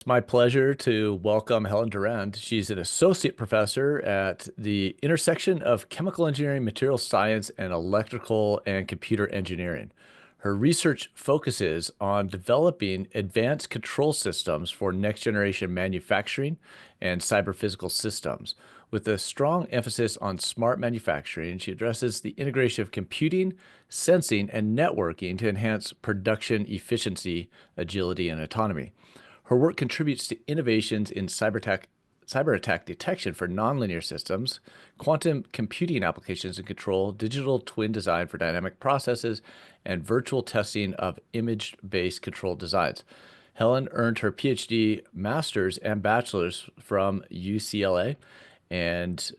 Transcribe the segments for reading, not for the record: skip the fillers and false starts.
It's my pleasure to welcome Helen Durand. She's an associate professor at the intersection of chemical engineering, material science, and electrical and computer engineering. Her research focuses on developing advanced control systems for next generation manufacturing and cyberphysical systems. With a strong emphasis on smart manufacturing, she addresses the integration of computing, sensing, and networking to enhance production efficiency, agility, and autonomy. Her work contributes to innovations in cyberattack detection for nonlinear systems, quantum computing applications and control, digital twin design for dynamic processes, and virtual testing of image-based control designs. Helen earned her PhD, master's, and bachelor's from UCLA. And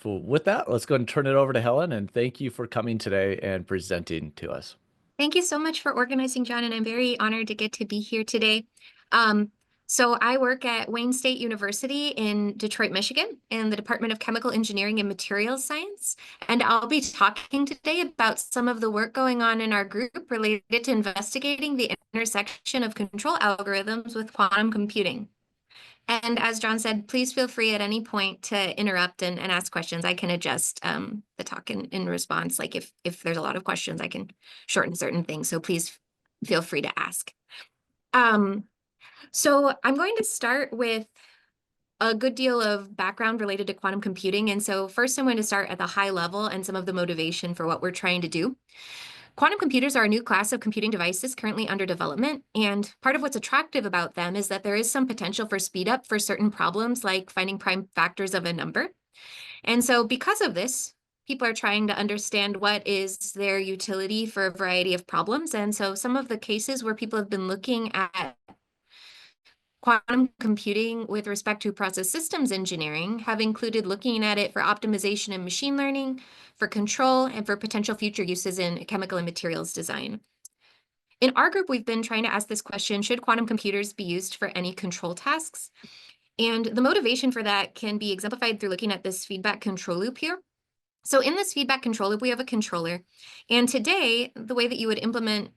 with that, let's go ahead and turn it over to Helen. And thank you for coming today and presenting to us. Thank you so much for organizing, John, and I'm very honored to get to be here today. Um, so I work at Wayne State University in Detroit, Michigan, in the Department of Chemical Engineering and Materials Science. And I'll be talking today about some of the work going on in our group related to investigating the intersection of control algorithms with quantum computing. And as John said, please feel free at any point to interrupt and ask questions. I can adjust the talk in response. Like if there's a lot of questions, I can shorten certain things. So please feel free to ask. So I'm going to start with a good deal of background related to quantum computing. And so first I'm going to start at the high level and some of the motivation for what we're trying to do. Quantum computers are a new class of computing devices currently under development, and part of what's attractive about them is that there is some potential for speed up for certain problems like finding prime factors of a number. And so because of this, people are trying to understand what is their utility for a variety of problems. And so some of the cases where people have been looking at quantum computing with respect to process systems engineering have included looking at it for optimization and machine learning, for control, and for potential future uses in chemical and materials design. In our group, we've been trying to ask this question, should quantum computers be used for any control tasks? And the motivation for that can be exemplified through looking at this feedback control loop here. So in this feedback control loop, we have a controller. And today, the way that you would implement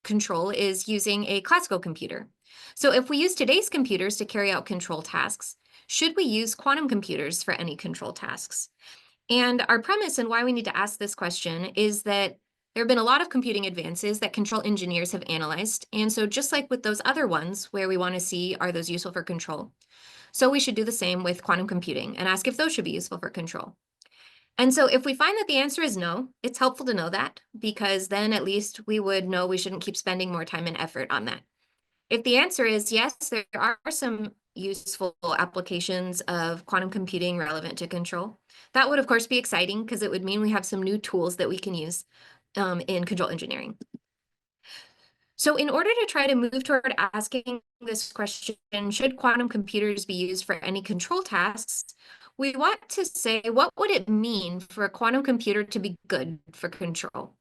control is using a classical computer. So if we use today's computers to carry out control tasks, should we use quantum computers for any control tasks? And our premise and why we need to ask this question is that there have been a lot of computing advances that control engineers have analyzed. And so just like with those other ones where we want to see, are those useful for control? So we should do the same with quantum computing and ask if those should be useful for control. And so if we find that the answer is no, it's helpful to know that because then at least we would know we shouldn't keep spending more time and effort on that. If the answer is yes, there are some useful applications of quantum computing relevant to control. That would, of course, be exciting because it would mean we have some new tools that we can use in control engineering. So in order to try to move toward asking this question, should quantum computers be used for any control tasks, we want to say, what would it mean for a quantum computer to be good for control?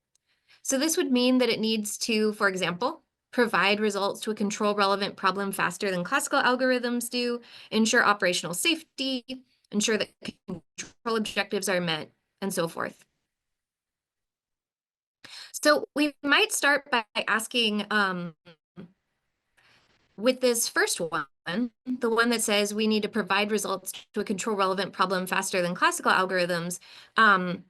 So this would mean that it needs to, for example, provide results to a control-relevant problem faster than classical algorithms do, ensure operational safety, ensure that control objectives are met, and so forth. So we might start by asking, with this first one, the one that says we need to provide results to a control-relevant problem faster than classical algorithms,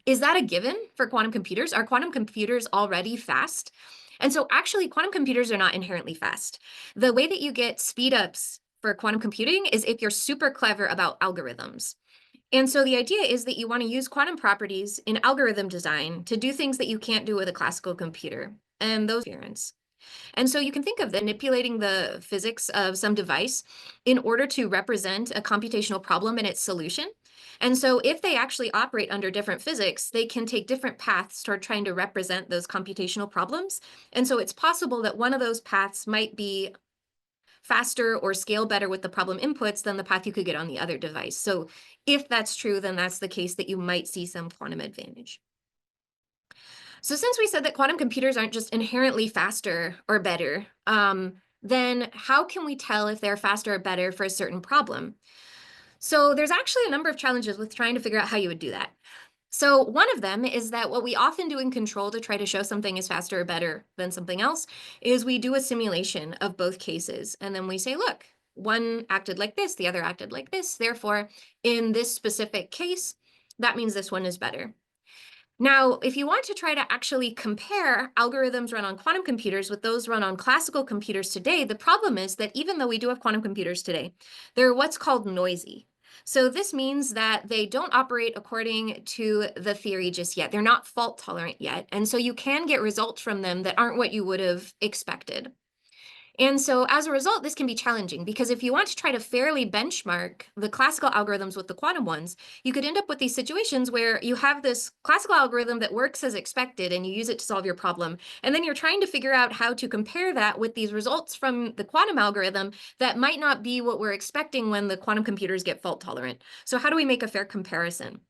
is that a given for quantum computers? Are quantum computers already fast? And so actually, quantum computers are not inherently fast. The way that you get speed-ups for quantum computing is if you're super clever about algorithms. And so the idea is that you want to use quantum properties in algorithm design to do things that you can't do with a classical computer, and those interference. And so you can think of manipulating the physics of some device in order to represent a computational problem and its solution. And so if they actually operate under different physics, they can take different paths toward trying to represent those computational problems. And so it's possible that one of those paths might be faster or scale better with the problem inputs than the path you could get on the other device. So if that's true, then that's the case that you might see some quantum advantage. So since we said that quantum computers aren't just inherently faster or better, then how can we tell if they're faster or better for a certain problem? So there's actually a number of challenges with trying to figure out how you would do that. So one of them is that what we often do in control to try to show something is faster or better than something else is we do a simulation of both cases. And then we say, look, one acted like this, the other acted like this. Therefore, in this specific case, that means this one is better. Now, if you want to try to actually compare algorithms run on quantum computers with those run on classical computers today, the problem is that even though we do have quantum computers today, they're what's called noisy. So this means that they don't operate according to the theory just yet. They're not fault tolerant yet. And so you can get results from them that aren't what you would have expected. And so as a result, this can be challenging because if you want to try to fairly benchmark the classical algorithms with the quantum ones, you could end up with these situations where you have this classical algorithm that works as expected and you use it to solve your problem. And then you're trying to figure out how to compare that with these results from the quantum algorithm that might not be what we're expecting when the quantum computers get fault tolerant. So how do we make a fair comparison?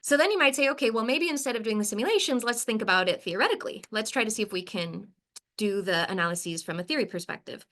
So then you might say, okay, well, maybe instead of doing the simulations, let's think about it theoretically. Let's try to see if we can do the analyses from a theory perspective.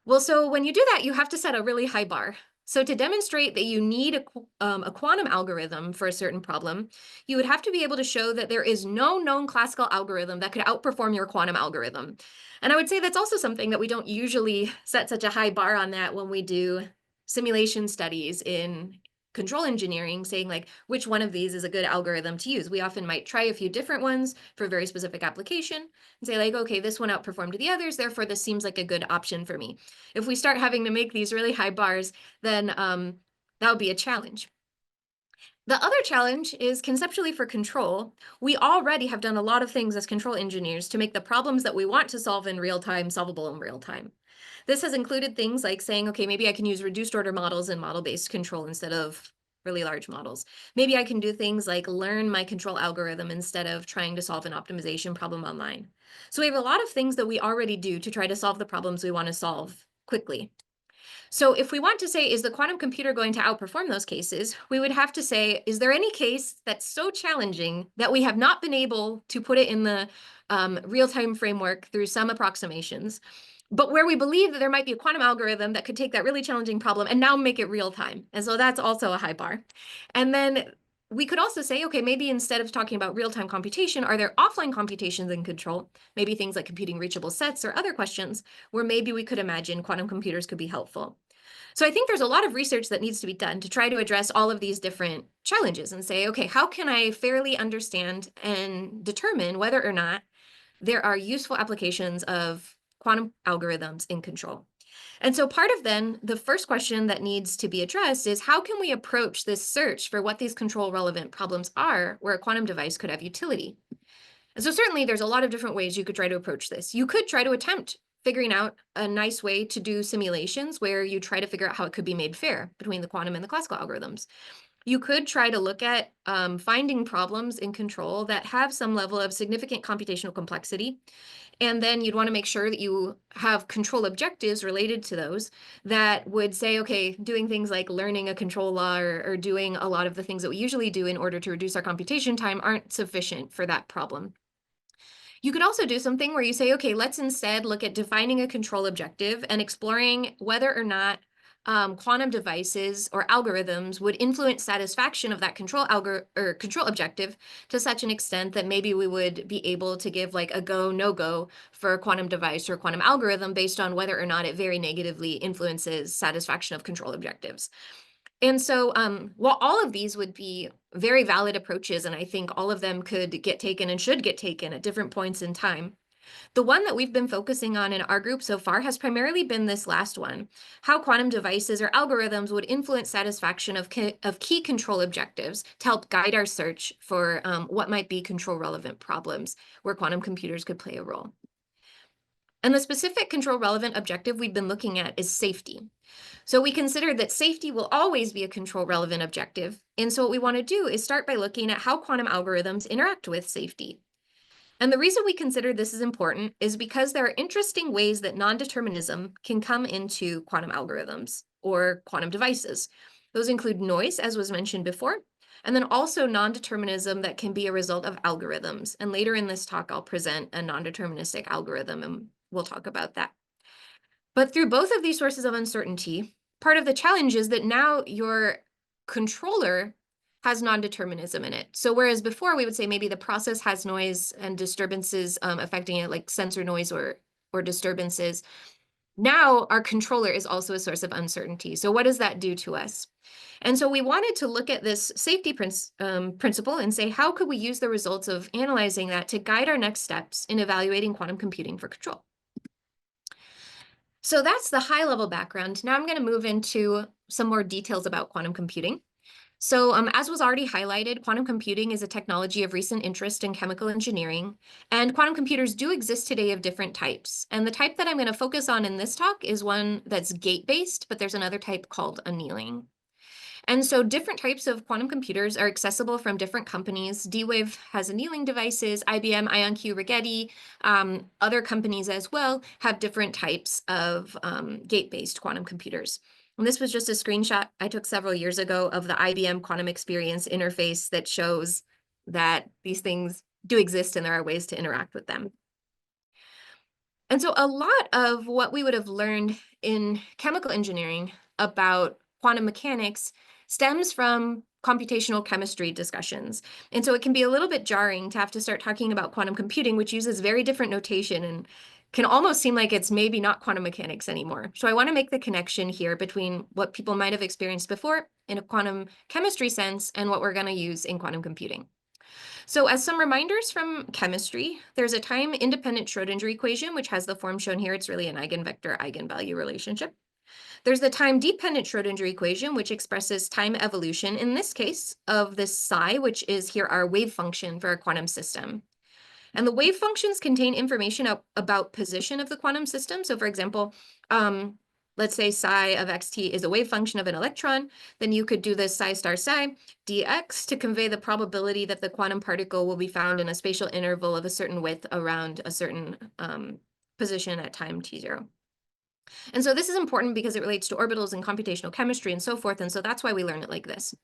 Well, so when you do that, you have to set a really high bar. So to demonstrate that you need a quantum algorithm for a certain problem, you would have to be able to show that there is no known classical algorithm that could outperform your quantum algorithm. And I would say that's also something that we don't usually set such a high bar on that when we do simulation studies in control engineering, saying like which one of these is a good algorithm to use. We often might try a few different ones for a very specific application and say like, okay, this one outperformed the others, therefore this seems like a good option for me. If we start having to make these really high bars, then that would be a challenge. The other challenge is conceptually for control. We already have done a lot of things as control engineers to make the problems that we want to solve in real time solvable in real time. This has included things like saying, okay, maybe I can use reduced order models and model-based control instead of really large models. Maybe I can do things like learn my control algorithm instead of trying to solve an optimization problem online. So we have a lot of things that we already do to try to solve the problems we want to solve quickly. So if we want to say, is the quantum computer going to outperform those cases, we would have to say, is there any case that's so challenging that we have not been able to put it in the real-time framework through some approximations, but where we believe that there might be a quantum algorithm that could take that really challenging problem and now make it real time. And so that's also a high bar. And then we could also say, okay, maybe instead of talking about real-time computation, are there offline computations in control? Maybe things like computing reachable sets or other questions where maybe we could imagine quantum computers could be helpful. So I think there's a lot of research that needs to be done to try to address all of these different challenges and say, okay, how can I fairly understand and determine whether or not there are useful applications of quantum algorithms in control? And so part of then the first question that needs to be addressed is how can we approach this search for what these control relevant problems are where a quantum device could have utility? And so certainly there's a lot of different ways you could try to approach this. You could try to attempt figuring out a nice way to do simulations where you try to figure out how it could be made fair between the quantum and the classical algorithms. You could try to look at finding problems in control that have some level of significant computational complexity. And then you'd want to make sure that you have control objectives related to those that would say, okay, doing things like learning a control law or doing a lot of the things that we usually do in order to reduce our computation time aren't sufficient for that problem. You could also do something where you say, okay, let's instead look at defining a control objective and exploring whether or not quantum devices or algorithms would influence satisfaction of that control objective to such an extent that maybe we would be able to give like a go, no go for a quantum device or quantum algorithm based on whether or not it very negatively influences satisfaction of control objectives. And so while all of these would be very valid approaches, and I think all of them could get taken and should get taken at different points in time, the one that we've been focusing on in our group so far has primarily been this last one, how quantum devices or algorithms would influence satisfaction of key control objectives to help guide our search for what might be control relevant problems where quantum computers could play a role. And the specific control relevant objective we've been looking at is safety. So we considered that safety will always be a control relevant objective. And so what we want to do is start by looking at how quantum algorithms interact with safety. And the reason we consider this is important is because there are interesting ways that non-determinism can come into quantum algorithms or quantum devices. Those include noise, as was mentioned before, and then also non-determinism that can be a result of algorithms. And later in this talk, I'll present a non-deterministic algorithm, and we'll talk about that. But through both of these sources of uncertainty, part of the challenge is that now your controller has non-determinism in it. So whereas before we would say maybe the process has noise and disturbances affecting it, like sensor noise or disturbances, Now our controller is also a source of uncertainty. So what does that do to us? And so we wanted to look at this safety principle and say, how could we use the results of analyzing that to guide our next steps in evaluating quantum computing for control? So that's the high level background. Now I'm going to move into some more details about quantum computing. So as was already highlighted, quantum computing is a technology of recent interest in chemical engineering, and quantum computers do exist today of different types. And the type that I'm going to focus on in this talk is one that's gate-based, but there's another type called annealing. And so different types of quantum computers are accessible from different companies. D-Wave has annealing devices, IBM, IonQ, Rigetti, other companies as well have different types of gate-based quantum computers. And this was just a screenshot I took several years ago of the IBM Quantum Experience interface that shows that these things do exist and there are ways to interact with them. And so a lot of what we would have learned in chemical engineering about quantum mechanics stems from computational chemistry discussions. And so it can be a little bit jarring to have to start talking about quantum computing, which uses very different notation and can almost seem like it's maybe not quantum mechanics anymore. So I want to make the connection here between what people might have experienced before in a quantum chemistry sense and what we're going to use in quantum computing. So as some reminders from chemistry, there's a time-independent Schrodinger equation, which has the form shown here. It's really an eigenvector-eigenvalue relationship. There's the time-dependent Schrodinger equation, which expresses time evolution, in this case, of this psi, which is here our wave function for a quantum system. And the wave functions contain information about position of the quantum system. So for example, let's say psi of xt is a wave function of an electron, then you could do this psi star psi dx to convey the probability that the quantum particle will be found in a spatial interval of a certain width around a certain position at time t0. And so this is important because it relates to orbitals and computational chemistry and so forth, and so that's why we learn it like this.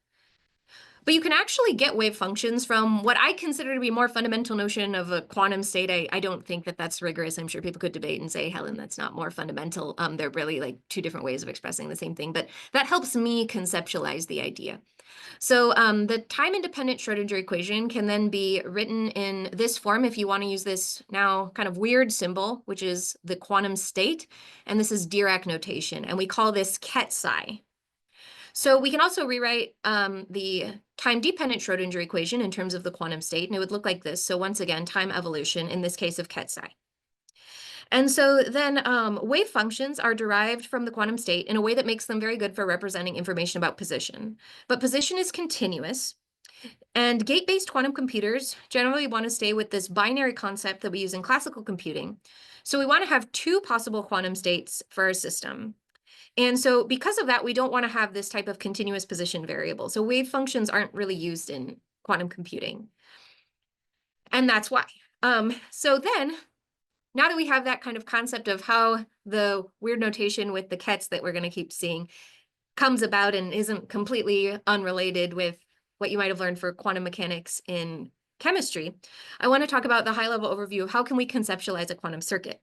But you can actually get wave functions from what I consider to be more fundamental notion of a quantum state. I don't think that that's rigorous. I'm sure people could debate and say, Helen, that's not more fundamental. They're really like two different ways of expressing the same thing, but that helps me conceptualize the idea. So the time-independent Schrodinger equation can then be written in this form if you want to use this now kind of weird symbol, which is the quantum state. And this is Dirac notation, and we call this ket psi. So we can also rewrite the time-dependent Schrodinger equation in terms of the quantum state, and it would look like this. So once again, time evolution, in this case of ket psi. And so then wave functions are derived from the quantum state in a way that makes them very good for representing information about position. But position is continuous. And gate-based quantum computers generally want to stay with this binary concept that we use in classical computing. So we want to have two possible quantum states for our system. And so because of that, we don't want to have this type of continuous position variable. So wave functions aren't really used in quantum computing. And that's why. So then, now that we have that kind of concept of how the weird notation with the kets that we're going to keep seeing comes about and isn't completely unrelated with what you might have learned for quantum mechanics in chemistry, I want to talk about the high-level overview of how can we conceptualize a quantum circuit.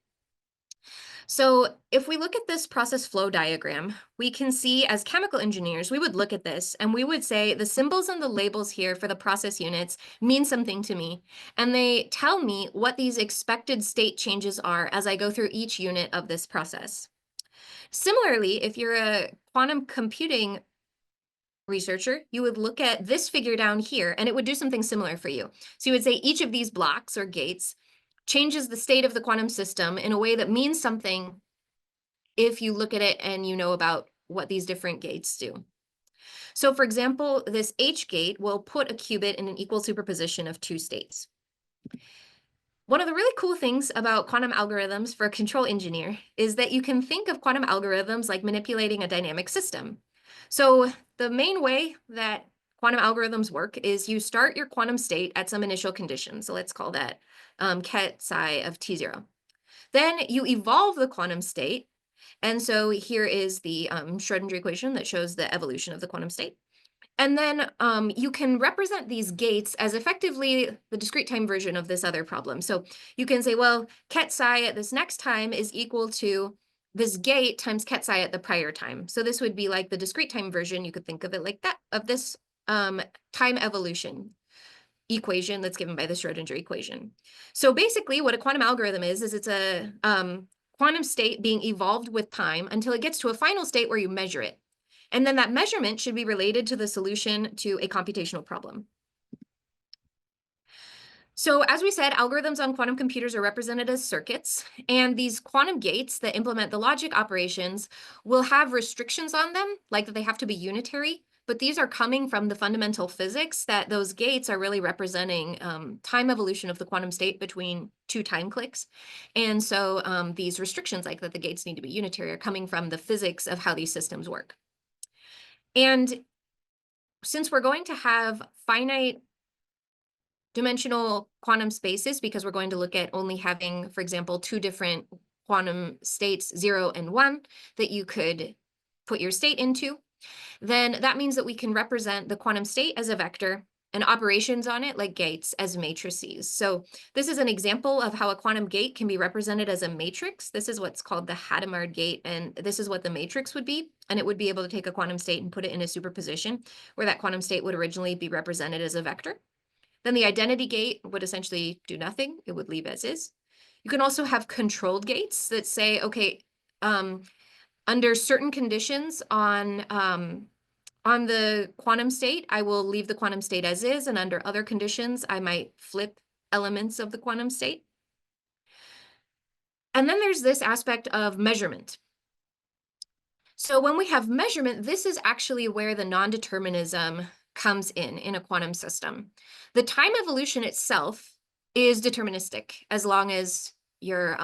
So if we look at this process flow diagram, we can see as chemical engineers, we would look at this and we would say the symbols and the labels here for the process units mean something to me. And they tell me what these expected state changes are as I go through each unit of this process. Similarly, if you're a quantum computing researcher, you would look at this figure down here and it would do something similar for you. So you would say each of these blocks or gates changes the state of the quantum system in a way that means something if you look at it and you know about what these different gates do. So for example, this H gate will put a qubit in an equal superposition of two states. One of the really cool things about quantum algorithms for a control engineer is that you can think of quantum algorithms like manipulating a dynamic system. So the main way that quantum algorithms work is you start your quantum state at some initial condition. So let's call that ket psi of t0. Then you evolve the quantum state. And so here is the Schrodinger equation that shows the evolution of the quantum state. And then you can represent these gates as effectively the discrete time version of this other problem. So you can say, well, ket psi at this next time is equal to this gate times ket psi at the prior time. So this would be like the discrete time version. You could think of it like that, of this time evolution equation that's given by the Schrodinger equation. So basically what a quantum algorithm is it's a quantum state being evolved with time until it gets to a final state where you measure it. And then that measurement should be related to the solution to a computational problem. So as we said, algorithms on quantum computers are represented as circuits, and these quantum gates that implement the logic operations will have restrictions on them, like that they have to be unitary, but these are coming from the fundamental physics that those gates are really representing time evolution of the quantum state between two time clicks. And so these restrictions, like that the gates need to be unitary, are coming from the physics of how these systems work. And since we're going to have finite dimensional quantum spaces, because we're going to look at only having, for example, two different quantum states, 0 and 1, that you could put your state into, then that means that we can represent the quantum state as a vector and operations on it, like gates, as matrices. So this is an example of how a quantum gate can be represented as a matrix. This is what's called the Hadamard gate, and this is what the matrix would be. And it would be able to take a quantum state and put it in a superposition where that quantum state would originally be represented as a vector. Then the identity gate would essentially do nothing. It would leave as is. You can also have controlled gates that say, okay, under certain conditions on the quantum state, I will leave the quantum state as is, and under other conditions, I might flip elements of the quantum state. And then there's this aspect of measurement. So when we have measurement, this is actually where the non-determinism comes in a quantum system. The time evolution itself is deterministic as long as you're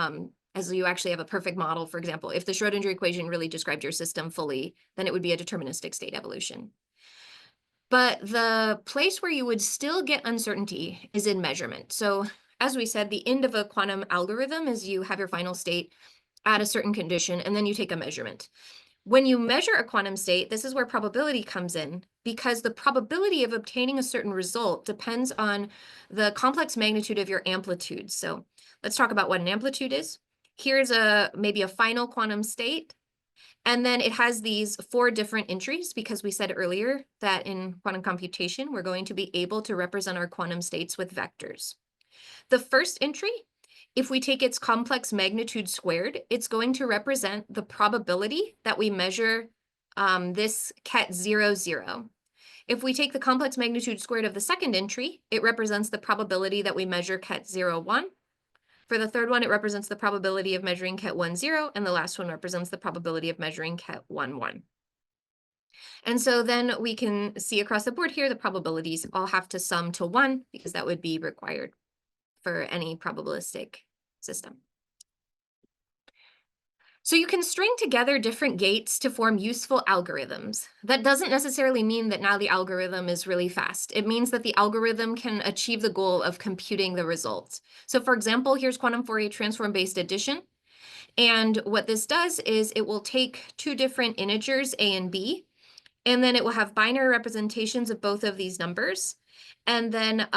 as you actually have a perfect model. For example, if the Schrodinger equation really described your system fully, then it would be a deterministic state evolution. But the place where you would still get uncertainty is in measurement. So as we said, the end of a quantum algorithm is you have your final state at a certain condition, and then you take a measurement. When you measure a quantum state, this is where probability comes in, because the probability of obtaining a certain result depends on the complex magnitude of your amplitude. So let's talk about what an amplitude is. Here's maybe a final quantum state, and then it has these 4 different entries, because we said earlier that in quantum computation, we're going to be able to represent our quantum states with vectors. The first entry, if we take its complex magnitude squared, it's going to represent the probability that we measure this ket 0, 0. If we take the complex magnitude squared of the second entry, it represents the probability that we measure ket 0, 1. For the third one, it represents the probability of measuring ket 1, 0, and the last one represents the probability of measuring ket 1, 1. And so then we can see across the board here, the probabilities all have to sum to 1, because that would be required for any probabilistic system. So you can string together different gates to form useful algorithms. That doesn't necessarily mean that now the algorithm is really fast. It means that the algorithm can achieve the goal of computing the results. So for example, here's quantum Fourier transform-based addition. And what this does is it will take 2 different integers, a and b, and then it will have binary representations of both of these numbers. And then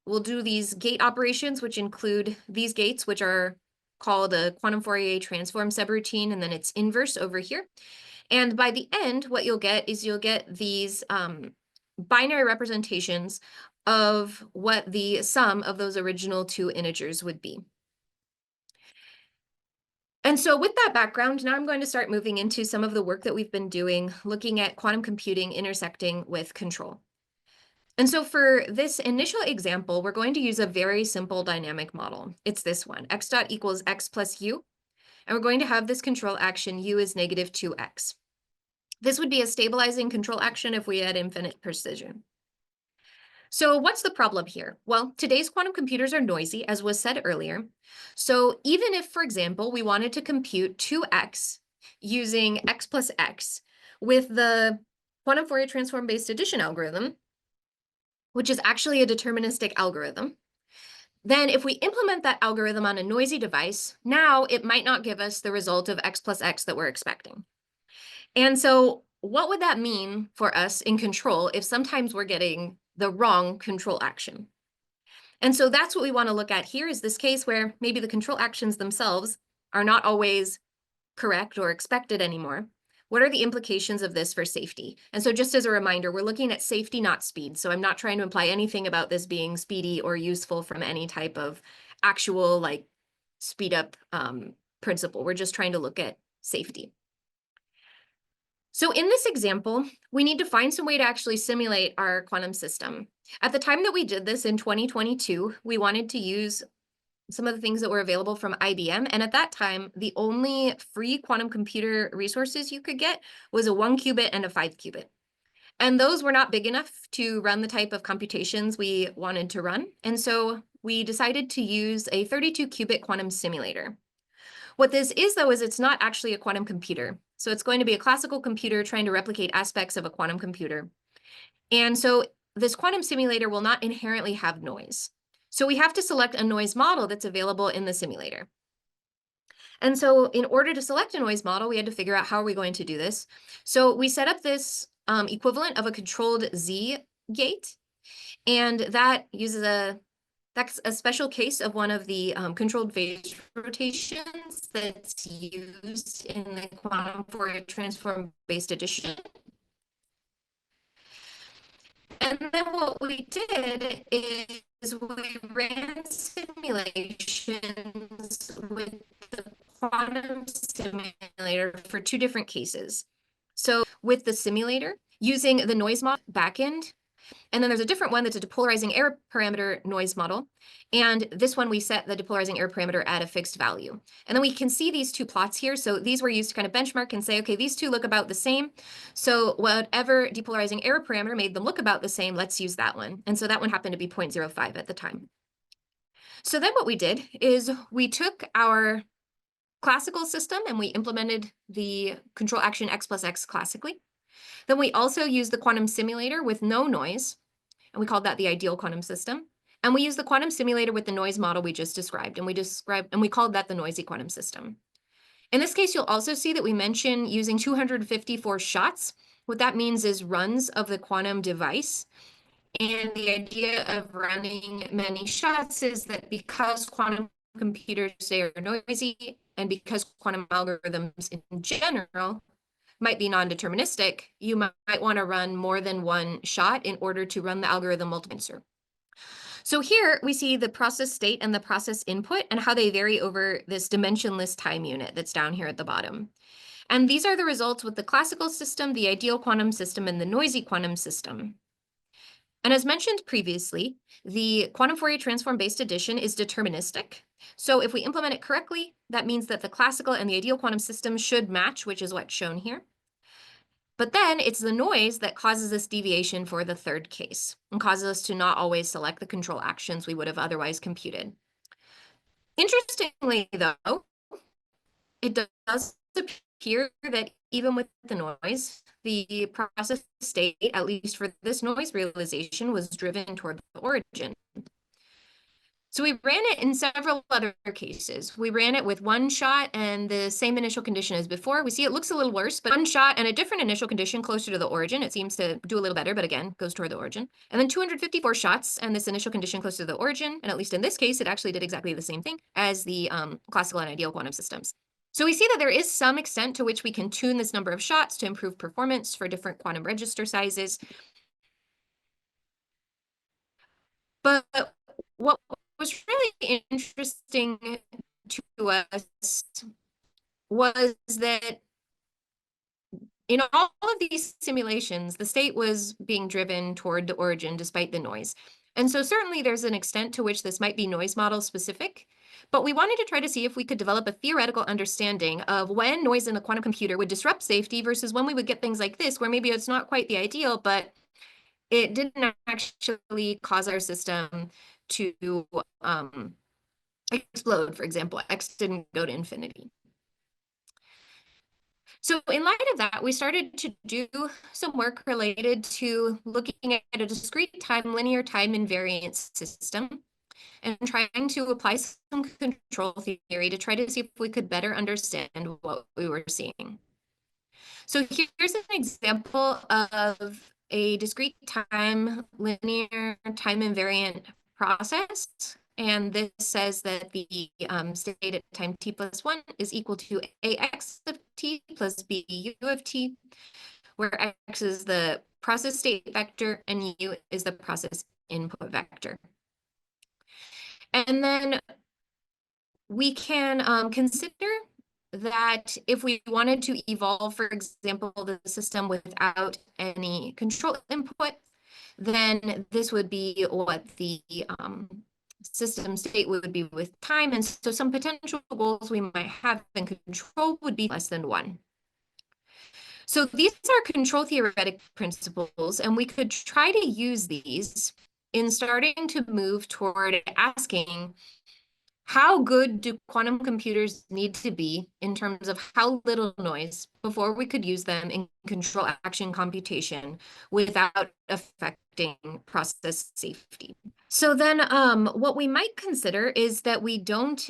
we'll do these gate operations, which include these gates, which are called a quantum Fourier transform subroutine, and then its inverse over here. And by the end, what you'll get is you'll get these binary representations of what the sum of those original 2 integers would be. And so with that background, now I'm going to start moving into some of the work that we've been doing, looking at quantum computing intersecting with control. And so for this initial example, we're going to use a very simple dynamic model. It's this one, x dot equals x plus u. And we're going to have this control action, u is negative 2x. This would be a stabilizing control action if we had infinite precision. So what's the problem here? Well, today's quantum computers are noisy, as was said earlier. So even if, for example, we wanted to compute 2x using x plus x with the quantum Fourier transform-based addition algorithm, which is actually a deterministic algorithm, then if we implement that algorithm on a noisy device, now it might not give us the result of x plus x that we're expecting. And so what would that mean for us in control if sometimes we're getting the wrong control action? And so that's what we want to look at here, is this case where maybe the control actions themselves are not always correct or expected anymore. What are the implications of this for safety? And so just as a reminder, we're looking at safety, not speed. So I'm not trying to imply anything about this being speedy or useful from any type of actual like speed up principle. We're just trying to look at safety. So in this example, we need to find some way to actually simulate our quantum system. At the time that we did this in 2022, we wanted to use some of the things that were available from IBM. And at that time, the only free quantum computer resources you could get was a 1-qubit and a 5-qubit. And those were not big enough to run the type of computations we wanted to run. And so we decided to use a 32-qubit quantum simulator. What this is, though, is it's not actually a quantum computer. So it's going to be a classical computer trying to replicate aspects of a quantum computer. And so this quantum simulator will not inherently have noise. So we have to select a noise model that's available in the simulator. And so in order to select a noise model, we had to figure out how are we going to do this. So we set up this equivalent of a controlled Z gate, and that's a special case of one of the controlled phase rotations that's used in the quantum Fourier transform-based addition. And then what we did is we ran simulations with the quantum simulator for 2 different cases. So with the simulator, using the noise model backend, and then there's a different one that's a depolarizing error parameter noise model. And this one, we set the depolarizing error parameter at a fixed value. And then we can see these 2 plots here. So these were used to kind of benchmark and say, okay, these 2 look about the same. So whatever depolarizing error parameter made them look about the same, let's use that one. And so that one happened to be 0.05 at the time. So then what we did is we took our classical system and we implemented the control action x plus x classically. Then we also used the quantum simulator with no noise, and we called that the ideal quantum system. And we used the quantum simulator with the noise model we just described, and we called that the noisy quantum system. In this case, you'll also see that we mention using 254 shots. What that means is runs of the quantum device. And the idea of running many shots is that because quantum computers say are noisy, and because quantum algorithms in general might be non-deterministic, you might want to run more than one shot in order to run the algorithm multiple times. So here we see the process state and the process input and how they vary over this dimensionless time unit that's down here at the bottom. And these are the results with the classical system, the ideal quantum system, and the noisy quantum system. And as mentioned previously, the quantum Fourier transform-based addition is deterministic. So if we implement it correctly, that means that the classical and the ideal quantum system should match, which is what's shown here. But then it's the noise that causes this deviation for the third case and causes us to not always select the control actions we would have otherwise computed. Interestingly, though, it does appear that even with the noise, the process state, at least for this noise realization, was driven toward the origin. So we ran it in several other cases. We ran it with 1 shot and the same initial condition as before. We see it looks a little worse, but 1 shot and a different initial condition closer to the origin. It seems to do a little better, but again, goes toward the origin. And then 254 shots and this initial condition closer to the origin. And at least in this case, it actually did exactly the same thing as the classical and ideal quantum systems. So we see that there is some extent to which we can tune this number of shots to improve performance for different quantum register sizes. But what was really interesting to us was that in all of these simulations, the state was being driven toward the origin despite the noise. And so certainly there's an extent to which this might be noise model specific, but we wanted to try to see if we could develop a theoretical understanding of when noise in a quantum computer would disrupt safety versus when we would get things like this, where maybe it's not quite the ideal, but it didn't actually cause our system to explode, for example. X didn't go to infinity. So in light of that, we started to do some work related to looking at a discrete time, linear time invariant system and trying to apply some control theory to try to see if we could better understand what we were seeing. So here's an example of a discrete time, linear time invariant process. And this says that the state at time t plus 1 is equal to ax of t plus bu of t, where x is the process state vector and u is the process input vector. And then we can consider that if we wanted to evolve, for example, the system without any control input, then this would be what the system state would be with time. And so some potential goals we might have in control would be less than 1. So these are control theoretic principles, and we could try to use these in starting to move toward asking, how good do quantum computers need to be in terms of how little noise before we could use them in control action computation without affecting process safety? So then what we might consider is that we don't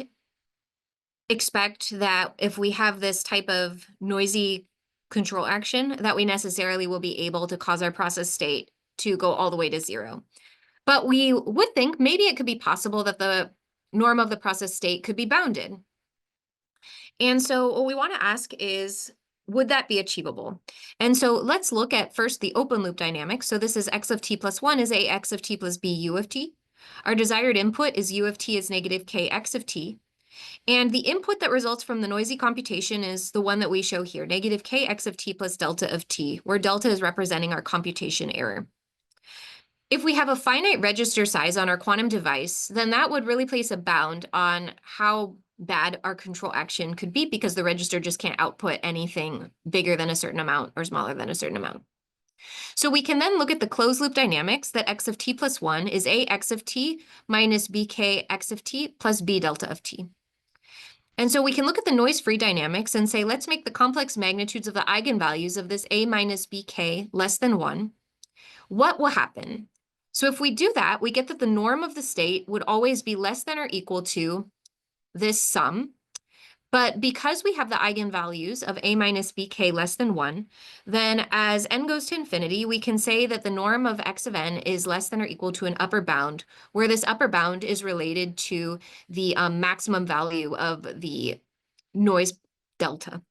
expect that if we have this type of noisy control action, that we necessarily will be able to cause our process state to go all the way to 0. But we would think maybe it could be possible that the norm of the process state could be bounded. And so what we want to ask is, would that be achievable? And so let's look at first the open loop dynamics. So this is x of t plus 1 is ax of t plus b u of t. Our desired input is u of t is negative kx of t. And the input that results from the noisy computation is the one that we show here, negative kx of t plus delta of t, where delta is representing our computation error. If we have a finite register size on our quantum device, then that would really place a bound on how bad our control action could be, because the register just can't output anything bigger than a certain amount or smaller than a certain amount. So we can then look at the closed loop dynamics that x of t plus 1 is ax of t minus bk x of t plus b delta of t. And so we can look at the noise-free dynamics and say, let's make the complex magnitudes of the eigenvalues of this a minus bk less than 1. What will happen? So if we do that, we get that the norm of the state would always be less than or equal to this sum. But because we have the eigenvalues of a minus bk less than 1, then as n goes to infinity, we can say that the norm of x of n is less than or equal to an upper bound, where this upper bound is related to the maximum value of the noise delta.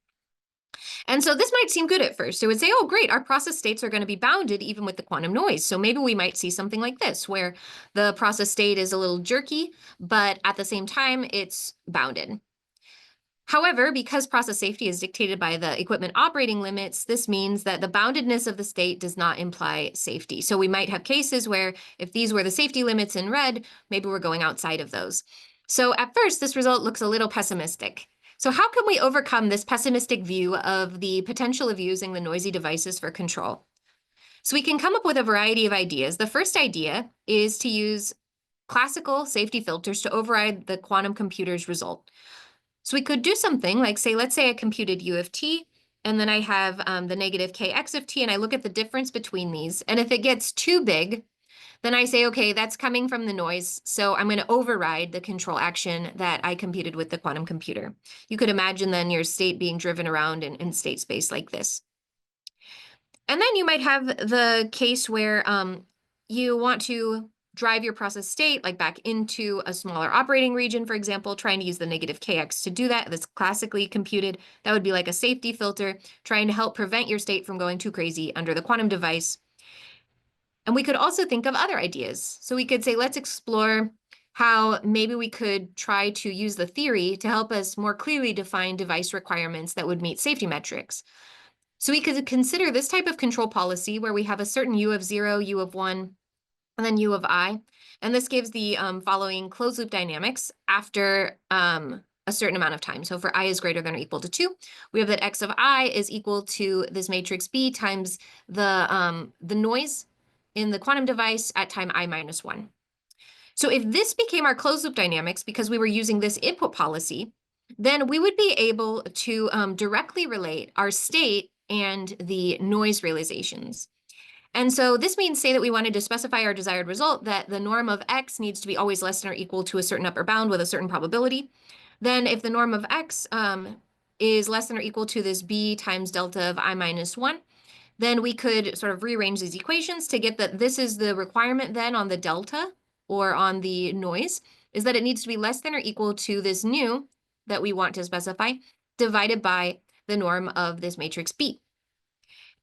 And so this might seem good at first. It would say, oh, great, our process states are going to be bounded even with the quantum noise. So maybe we might see something like this, where the process state is a little jerky, but at the same time, it's bounded. However, because process safety is dictated by the equipment operating limits, this means that the boundedness of the state does not imply safety. So we might have cases where if these were the safety limits in red, maybe we're going outside of those. So at first, this result looks a little pessimistic. So how can we overcome this pessimistic view of the potential of using the noisy devices for control? So we can come up with a variety of ideas. The first idea is to use classical safety filters to override the quantum computer's result. So we could do something like, say, let's say I computed u of t, and then I have the negative kx of t, and I look at the difference between these. And if it gets too big, then I say, okay, that's coming from the noise, so I'm going to override the control action that I computed with the quantum computer. You could imagine then your state being driven around in state space like this. And then you might have the case where you want to drive your process state like back into a smaller operating region, for example, trying to use the negative kx to do that. That's classically computed. That would be like a safety filter, trying to help prevent your state from going too crazy under the quantum device. And we could also think of other ideas. So we could say, let's explore how maybe we could try to use the theory to help us more clearly define device requirements that would meet safety metrics. So we could consider this type of control policy where we have a certain u of 0, u of 1, and then u of I. And this gives the following closed loop dynamics after a certain amount of time. So for I is greater than or equal to 2, we have that x of I is equal to this matrix B times the noise in the quantum device at time I minus 1. So if this became our closed loop dynamics because we were using this input policy, then we would be able to directly relate our state and the noise realizations. And so this means, say that we wanted to specify our desired result, that the norm of x needs to be always less than or equal to a certain upper bound with a certain probability. Then if the norm of x is less than or equal to this b times delta of I minus 1, then we could sort of rearrange these equations to get that this is the requirement then on the delta or on the noise, is that it needs to be less than or equal to this nu that we want to specify divided by the norm of this matrix B.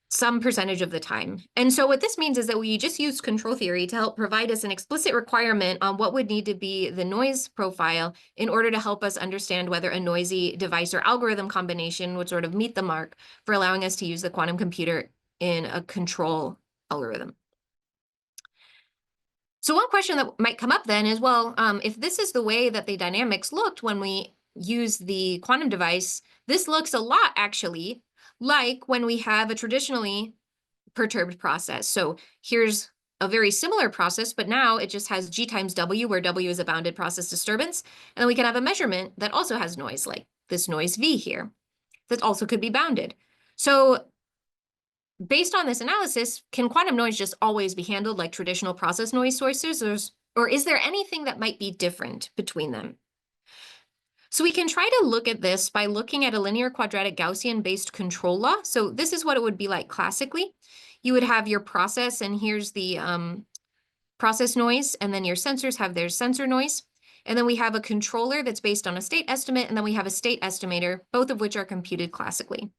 some percentage of the time. And so what this means is that we just use control theory to help provide us an explicit requirement on what would need to be the noise profile in order to help us understand whether a noisy device or algorithm combination would sort of meet the mark for allowing us to use the quantum computer in a control algorithm. So one question that might come up then is, well, if this is the way that the dynamics looked when we use the quantum device, this looks a lot actually like when we have a traditionally perturbed process. So here's a very similar process, but now it just has G times W, where W is a bounded process disturbance. And then we can have a measurement that also has noise, like this noise V here, that also could be bounded. So based on this analysis, can quantum noise just always be handled like traditional process noise sources, or is there anything that might be different between them? So we can try to look at this by looking at a linear quadratic Gaussian-based control law. So this is what it would be like classically. You would have your process, and here's the process noise, and then your sensors have their sensor noise. And then we have a controller that's based on a state estimate, and then we have a state estimator, both of which are computed classically.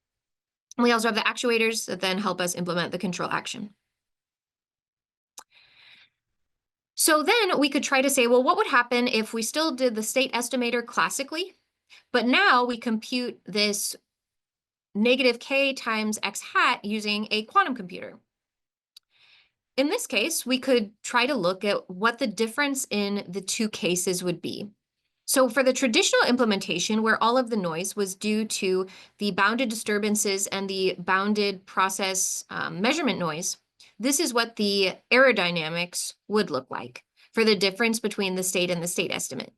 And we also have the actuators that then help us implement the control action. So then we could try to say, well, what would happen if we still did the state estimator classically, but now we compute this negative k times x hat using a quantum computer? In this case, we could try to look at what the difference in the two cases would be. So for the traditional implementation, where all of the noise was due to the bounded disturbances and the bounded process measurement noise, this is what the aerodynamics would look like for the difference between the state and the state estimate.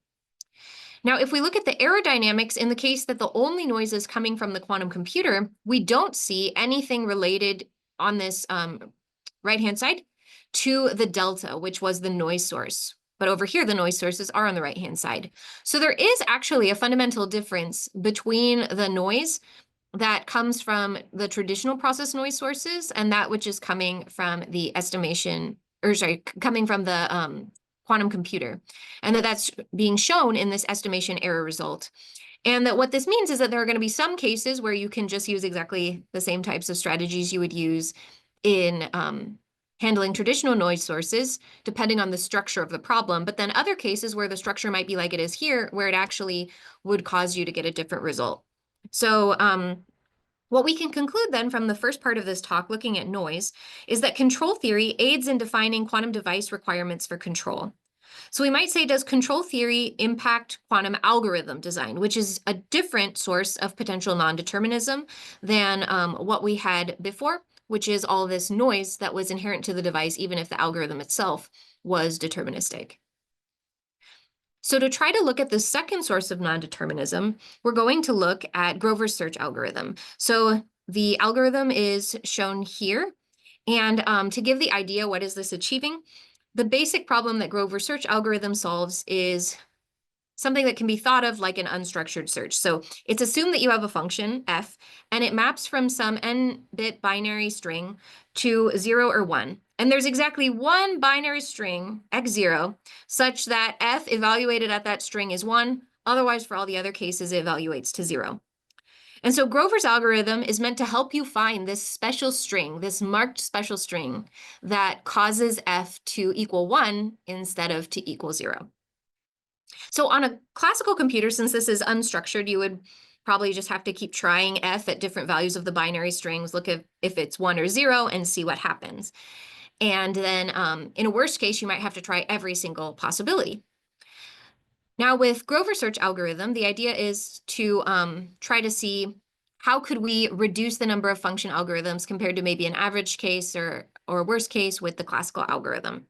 Now, if we look at the aerodynamics in the case that the only noise is coming from the quantum computer, we don't see anything related on this right-hand side to the delta, which was the noise source. But over here, the noise sources are on the right-hand side. So there is actually a fundamental difference between the noise that comes from the traditional process noise sources and that which is coming from the estimation, or sorry, coming from the quantum computer, and that's being shown in this estimation error result. And that what this means is that there are going to be some cases where you can just use exactly the same types of strategies you would use in handling traditional noise sources, depending on the structure of the problem. But then other cases where the structure might be like it is here, where it actually would cause you to get a different result. So what we can conclude then from the first part of this talk, looking at noise, is that control theory aids in defining quantum device requirements for control. So we might say, does control theory impact quantum algorithm design, which is a different source of potential non-determinism than what we had before, which is all this noise that was inherent to the device, even if the algorithm itself was deterministic. So to try to look at the second source of non-determinism, we're going to look at Grover's search algorithm. So the algorithm is shown here. And to give the idea, what is this achieving? The basic problem that Grover's search algorithm solves is something that can be thought of like an unstructured search. So it's assumed that you have a function, f, and it maps from some n-bit binary string to 0 or 1. And there's exactly one binary string, x0, such that f evaluated at that string is 1. Otherwise, for all the other cases, it evaluates to 0. And so Grover's algorithm is meant to help you find this special string, this marked special string that causes f to equal 1 instead of to equal 0. So on a classical computer, since this is unstructured, you would probably just have to keep trying f at different values of the binary strings, look at if it's 1 or 0, and see what happens. And then in a worst case, you might have to try every single possibility. Now with Grover's search algorithm, the idea is to try to see how could we reduce the number of function algorithms compared to maybe an average case or worst case with the classical algorithm.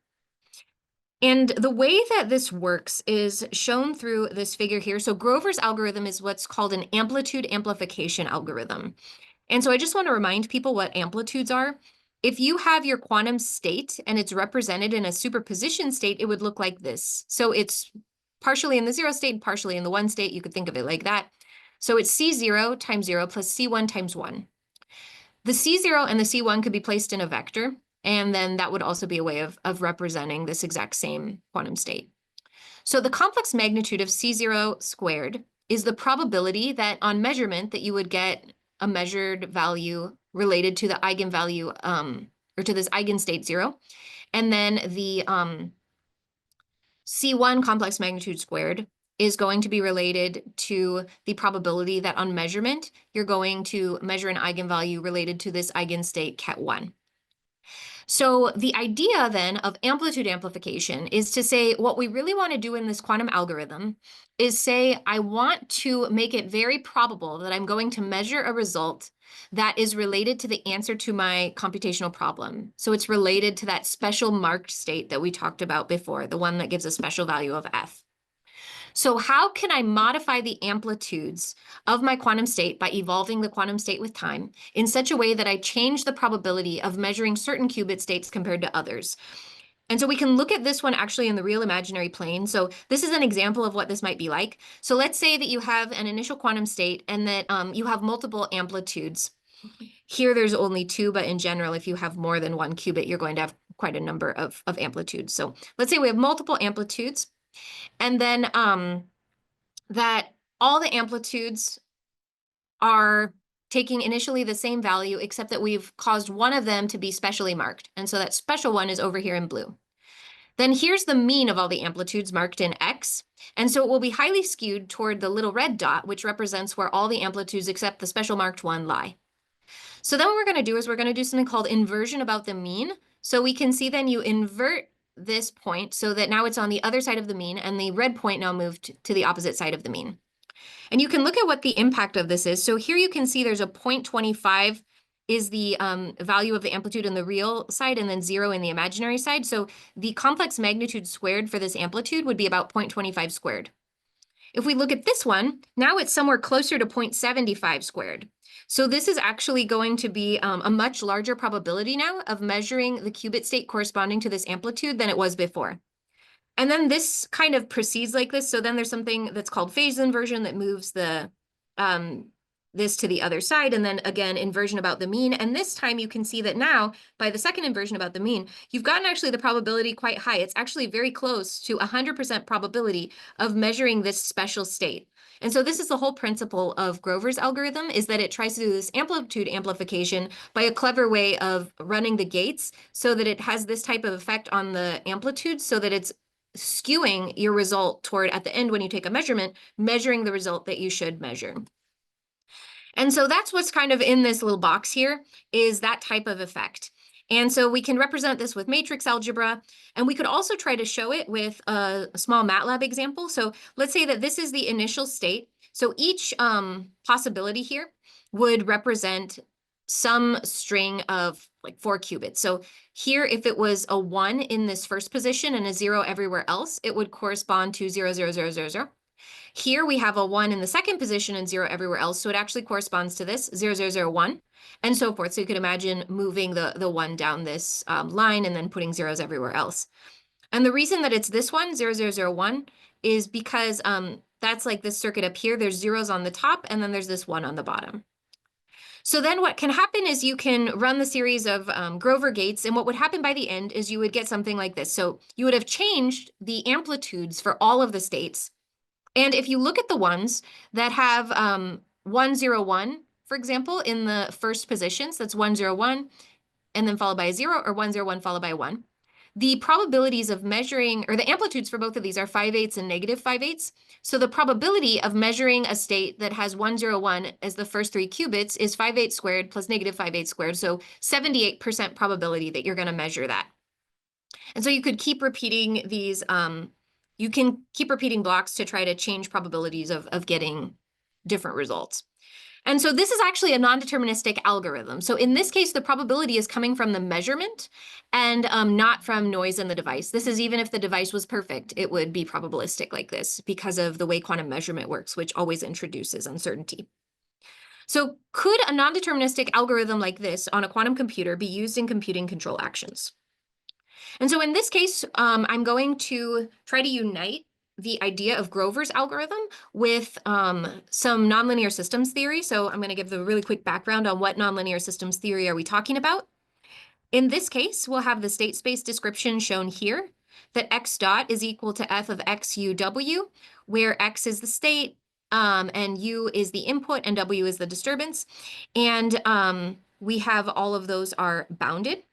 And the way that this works is shown through this figure here. So Grover's algorithm is what's called an amplitude amplification algorithm. And so I just want to remind people what amplitudes are. If you have your quantum state and it's represented in a superposition state, it would look like this. So it's partially in the 0 state and partially in the 1 state. You could think of it like that. So it's C0 times 0 plus C1 times 1. The C0 and the C1 could be placed in a vector. And then that would also be a way of representing this exact same quantum state. So the complex magnitude of C0 squared is the probability that on measurement that you would get a measured value related to the eigenvalue, or to this eigenstate 0. And then the C1 complex magnitude squared is going to be related to the probability that on measurement, you're going to measure an eigenvalue related to this eigenstate ket1. So the idea then of amplitude amplification is to say what we really want to do in this quantum algorithm is say I want to make it very probable that I'm going to measure a result that is related to the answer to my computational problem. So it's related to that special marked state that we talked about before, the one that gives a special value of f. So how can I modify the amplitudes of my quantum state by evolving the quantum state with time in such a way that I change the probability of measuring certain qubit states compared to others? And so we can look at this one actually in the real imaginary plane. So this is an example of what this might be like. So let's say that you have an initial quantum state and that you have multiple amplitudes. Here there's only 2, but in general, if you have more than 1 qubit, you're going to have quite a number of amplitudes. So let's say we have multiple amplitudes. And then that all the amplitudes are taking initially the same value, except that we've caused one of them to be specially marked. And so that special one is over here in blue. Then here's the mean of all the amplitudes marked in X. And so it will be highly skewed toward the little red dot, which represents where all the amplitudes except the special marked one lie. So then what we're going to do is we're going to do something called inversion about the mean. So we can see then you invert this point so that now it's on the other side of the mean, and the red point now moved to the opposite side of the mean. And you can look at what the impact of this is. So here you can see there's a 0.25 is the value of the amplitude in the real side, and then 0 in the imaginary side. So the complex magnitude squared for this amplitude would be about 0.25 squared. If we look at this one, now it's somewhere closer to 0.75 squared. So this is actually going to be a much larger probability now of measuring the qubit state corresponding to this amplitude than it was before. And then this kind of proceeds like this. So then there's something that's called phase inversion that moves the this to the other side. And then again, inversion about the mean. And this time you can see that now by the second inversion about the mean, you've gotten actually the probability quite high. It's actually very close to 100% probability of measuring this special state. And so this is the whole principle of Grover's algorithm, is that it tries to do this amplitude amplification by a clever way of running the gates so that it has this type of effect on the amplitude so that it's skewing your result toward, at the end when you take a measurement, measuring the result that you should measure. And so that's what's kind of in this little box here, is that type of effect. And so we can represent this with matrix algebra, and we could also try to show it with a small MATLAB example. So let's say that this is the initial state. So each possibility here would represent some string of like 4 qubits. So here, if it was a 1 in this first position and a 0 everywhere else, it would correspond to 0, 0, 0, 0, 0. Here we have a 1 in the second position and 0 everywhere else, so it actually corresponds to this, 0, 0, 0, 1, and so forth. So you could imagine moving the 1 down this line and then putting zeros everywhere else. And the reason that it's this one, 0, 0, 0, 1, is because that's like this circuit up here. There's zeros on the top, and then there's this 1 on the bottom. So then what can happen is you can run the series of Grover gates, and what would happen by the end is you would get something like this. So you would have changed the amplitudes for all of the states. And if you look at the ones that have 1, 0, 1, for example, in the first positions, that's 1, 0, 1, and then followed by a 0, or 1, 0, 1 followed by a 1. The probabilities of measuring, or the amplitudes for both of these are 5/8 and -5/8. So the probability of measuring a state that has 1, 0, 1 as the first 3 qubits is 5/8 squared plus -5/8 squared. So 78% probability that you're going to measure that. And so you could keep repeating these, you can keep repeating blocks to try to change probabilities of getting different results. And so this is actually a non-deterministic algorithm. So in this case, the probability is coming from the measurement and not from noise in the device. This is even if the device was perfect, it would be probabilistic like this because of the way quantum measurement works, which always introduces uncertainty. So could a non-deterministic algorithm like this on a quantum computer be used in computing control actions? And so in this case, I'm going to try to unite the idea of Grover's algorithm with some nonlinear systems theory. So I'm going to give the really quick background on what nonlinear systems theory are we talking about. In this case, we'll have the state space description shown here, that x dot is equal to f of x u w, where x is the state, and U is the input and W is the disturbance. And we have all of those are bounded.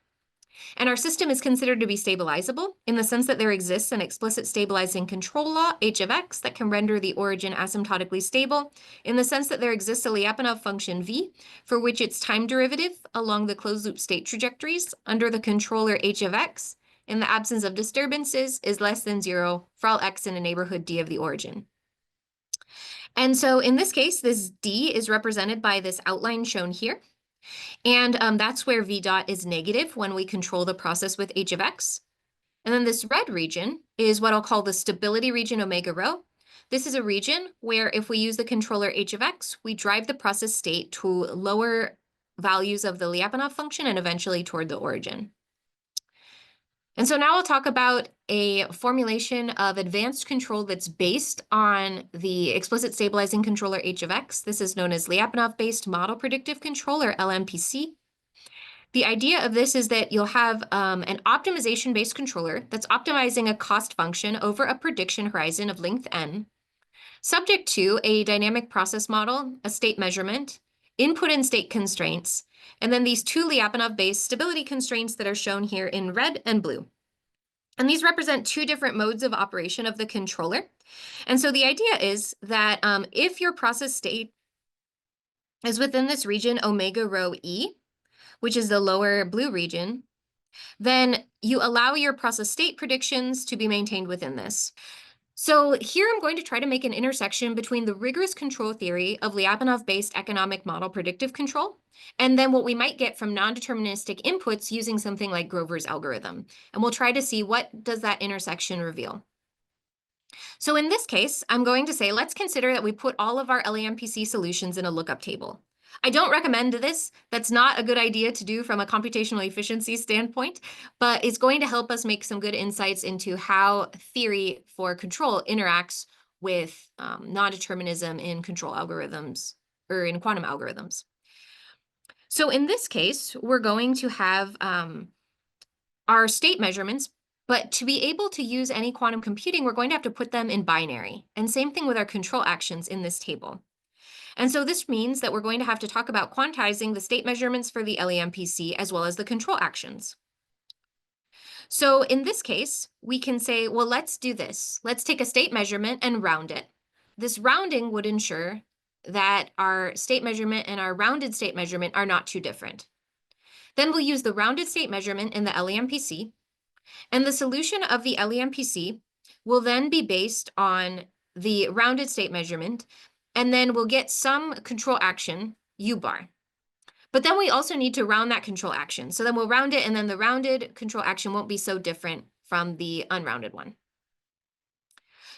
And our system is considered to be stabilizable in the sense that there exists an explicit stabilizing control law, h of x, that can render the origin asymptotically stable, in the sense that there exists a Lyapunov function v, for which its time derivative along the closed-loop state trajectories under the controller h of x, in the absence of disturbances, is less than 0 for all x in a neighborhood d of the origin. And so in this case, this d is represented by this outline shown here. And that's where v dot is negative when we control the process with h of x. And then this red region is what I'll call the stability region omega rho. This is a region where if we use the controller h of x, we drive the process state to lower values of the Lyapunov function and eventually toward the origin. And so now I'll talk about a formulation of advanced control that's based on the explicit stabilizing controller h of x. This is known as Lyapunov-based model predictive control, or LMPC. The idea of this is that you'll have an optimization-based controller that's optimizing a cost function over a prediction horizon of length n, subject to a dynamic process model, a state measurement, input and state constraints, and then these two Lyapunov-based stability constraints that are shown here in red and blue. And these represent two different modes of operation of the controller. And so the idea is that if your process state is within this region omega rho e, which is the lower blue region, then you allow your process state predictions to be maintained within this. So here I'm going to try to make an intersection between the rigorous control theory of Lyapunov-based economic model predictive control, and then what we might get from non-deterministic inputs using something like Grover's algorithm. And we'll try to see what does that intersection reveal. So in this case, I'm going to say, let's consider that we put all of our LAMPC solutions in a lookup table. I don't recommend this. That's not a good idea to do from a computational efficiency standpoint, but it's going to help us make some good insights into how theory for control interacts with non-determinism in control algorithms or in quantum algorithms. So in this case, we're going to have our state measurements, but to be able to use any quantum computing, we're going to have to put them in binary. And same thing with our control actions in this table. And so this means that we're going to have to talk about quantizing the state measurements for the LAMPC as well as the control actions. So in this case, we can say, well, let's do this. Let's take a state measurement and round it. This rounding would ensure that our state measurement and our rounded state measurement are not too different. Then we'll use the rounded state measurement in the LAMPC, and the solution of the LAMPC will then be based on the rounded state measurement, and then we'll get some control action, U bar. But then we also need to round that control action. So then we'll round it, and then the rounded control action won't be so different from the unrounded one.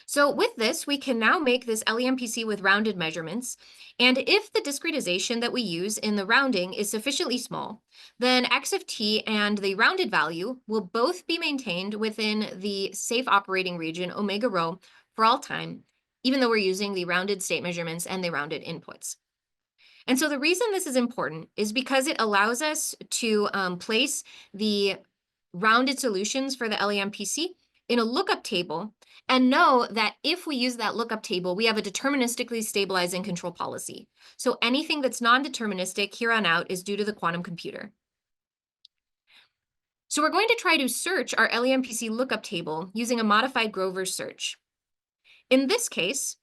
So with this, we can now make this LAMPC with rounded measurements. And if the discretization that we use in the rounding is sufficiently small, then x of t and the rounded value will both be maintained within the safe operating region, omega rho, for all time, even though we're using the rounded state measurements and the rounded inputs. And so the reason this is important is because it allows us to place the rounded solutions for the LAMPC in a lookup table and know that if we use that lookup table, we have a deterministically stabilizing control policy. So anything that's non-deterministic here on out is due to the quantum computer. So we're going to try to search our LAMPC lookup table using a modified Grover search. In this case,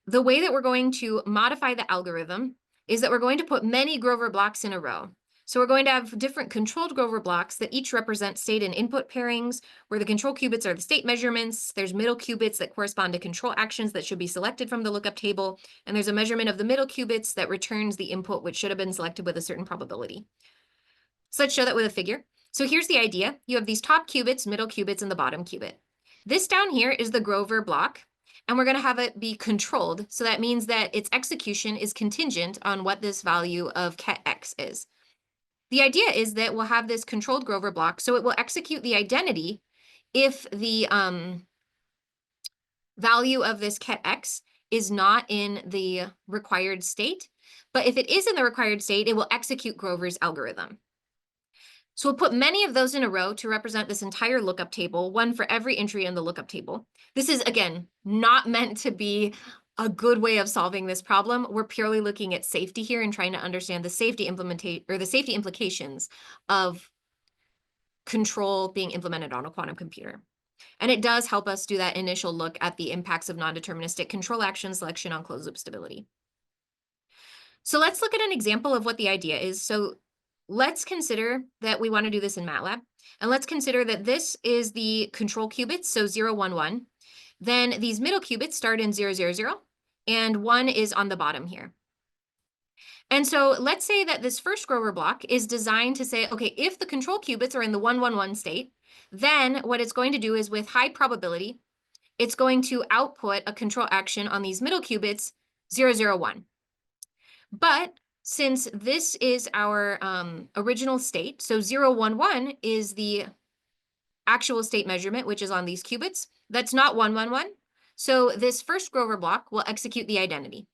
the way that we're going to modify the algorithm is that we're going to put many Grover blocks in a row. So we're going to have different controlled Grover blocks that each represent state and input pairings, where the control qubits are the state measurements. There's middle qubits that correspond to control actions that should be selected from the lookup table. And there's a measurement of the middle qubits that returns the input, which should have been selected with a certain probability. So let's show that with a figure. So here's the idea. You have these top qubits, middle qubits, and the bottom qubit. This down here is the Grover block, and we're going to have it be controlled. So that means that its execution is contingent on what this value of ket x is. The idea is that we'll have this controlled Grover block, so it will execute the identity if the value of this ket x is not in the required state. But if it is in the required state, it will execute Grover's algorithm. So we'll put many of those in a row to represent this entire lookup table, one for every entry in the lookup table. This is, again, not meant to be a good way of solving this problem. We're purely looking at safety here and trying to understand the safety implications of control being implemented on a quantum computer. And it does help us do that initial look at the impacts of non-deterministic control action selection on closed loop stability. So let's look at an example of what the idea is. So let's consider that we want to do this in MATLAB. And let's consider that this is the control qubits, so 0, 1, 1. Then these middle qubits start in 0, 0, 0, and 1 is on the bottom here. And so let's say that this first Grover block is designed to say, okay, if the control qubits are in the 1, 1, 1 state, then what it's going to do is with high probability, it's going to output a control action on these middle qubits, 0, 0, 1. But since this is our original state, so 0, 1, 1 is the actual state measurement, which is on these qubits, that's not 1, 1, 1. So this first Grover block will execute the identity.